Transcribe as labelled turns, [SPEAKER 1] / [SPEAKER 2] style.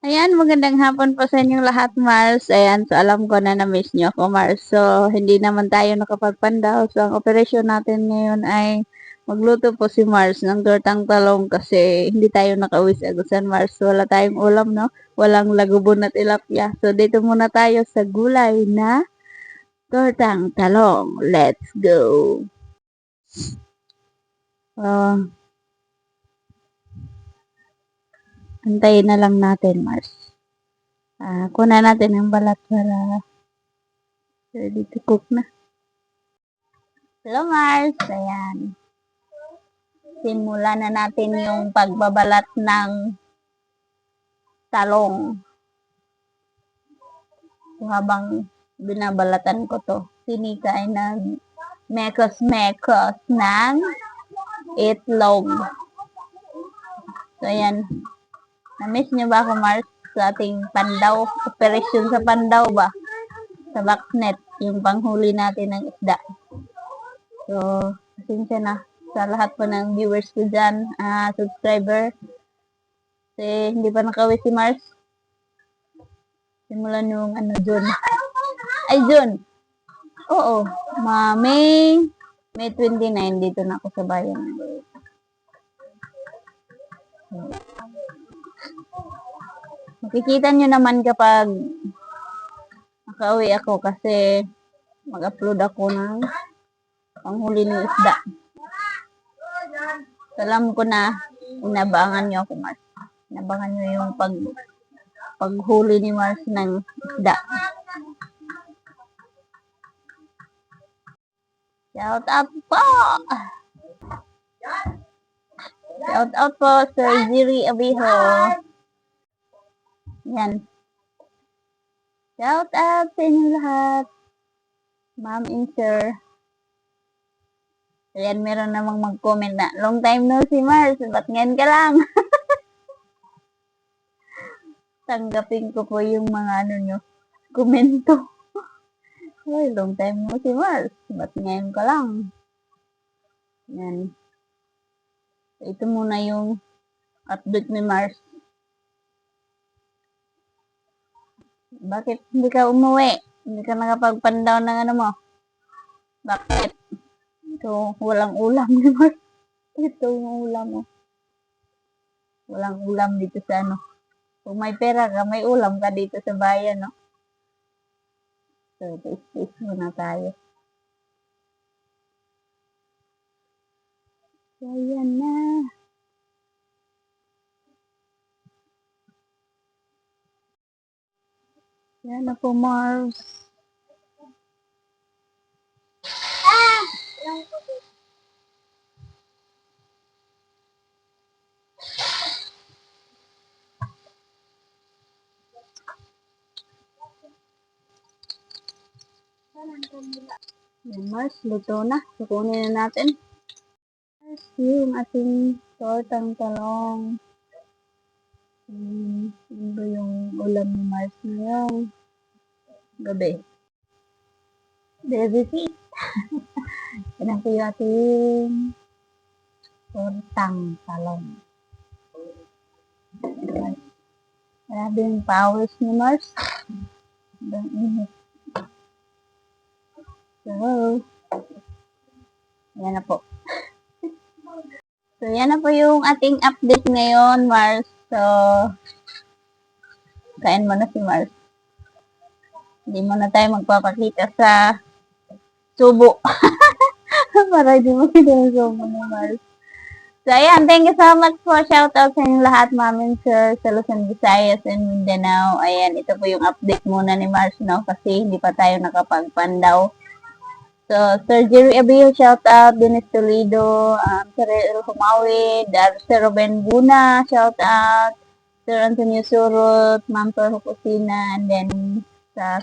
[SPEAKER 1] Ayan, magandang hapon po sa inyong lahat, Mars. Ayan, so alam ko na na-miss nyo ako, Mars. So, hindi naman tayo nakapagpandaw. So, ang operasyon natin ngayon ay magluto po si Mars ng tortang talong kasi hindi tayo nakauwi sa Agusan, Mars. So, wala tayong ulam, no? Walang lagubon at tilapia. So, dito muna tayo sa gulay na tortang talong. Let's go! Uh, Antayin na lang natin, Mars. Kunan natin ang balat para ready to cook na. Hello, Mars. Ayan. Simulan na natin yung pagbabalat ng talong. So, habang binabalatan ko to, sinika ay nag-mekos-mekos ng itlog. So, ayan. Na-miss nyo ba ako, Mars, sa ating pandaw? Operasyon sa pandaw ba? Sa backnet, yung panghuli natin ng isda. So, pasensya na sa lahat po ng viewers ko dyan, subscriber. Kasi hindi pa nakawin si Mars. Simulan yung June. Ay, June. Oo. May 29 dito na ako sa bayan. Makikita nyo naman kapag nakauwi ako kasi mag-upload ako ng panghuli ng isda. Alam ko na inabangan nyo ako, Mars. Inabangan nyo yung paghuli ni Mars ng isda. Shout out po! Shout out po, Sir Jiri Abiho. Yan. Shout out sa inyo lahat. Ma'am and Sir. Ayan, meron namang mag-comment na, long time no si Mars, ba't ngayon ka lang? Tanggapin ko po yung mga nyo, komento. Ay, long time no si Mars, ba't ngayon ka lang? Yan. Ito muna yung update ni Mars. Bakit hindi ka umuwi? Hindi ka nakapagpandaw ng mo? Bakit? Ito, walang ulam ni Mars. Ito yung ulam mo. Walang ulam dito sa Kung may pera ka, may ulam ka dito sa bayan, no? So, space muna tayo. So, yan na. Yan na po, Mars. Yan, Mars, luto na. Sukunin na natin. Mars, yung ating tortang talong. Ano yung ulam ni Mars ngayong gabi? Baby feet. Yan po yung ating tortang talong. Grabe yung powers ni Mars. Ang init. So, yan na po. So, yan na po yung ating update ngayon, Mars. So, kain mo na si Mars. Hindi mo na tayo magpapakita sa subo. Para hindi mo kita yung subo ni Mars. So, ayan. Thank you so much po. Shout out sa inyong lahat, Ma'am and Sir, sa Luzon, Visayas, and Mindanao. Ayan. Ito po yung update muna ni Mars, no? Kasi hindi pa tayo nakapagpandaw. So, Sir Jerry Abiyo, shout out. Dennis Toledo, Sir El Humawid, Sir Ruben Buna, shout out. Sir Antonio Surut, Ma'am Tor Hukusina, and then sa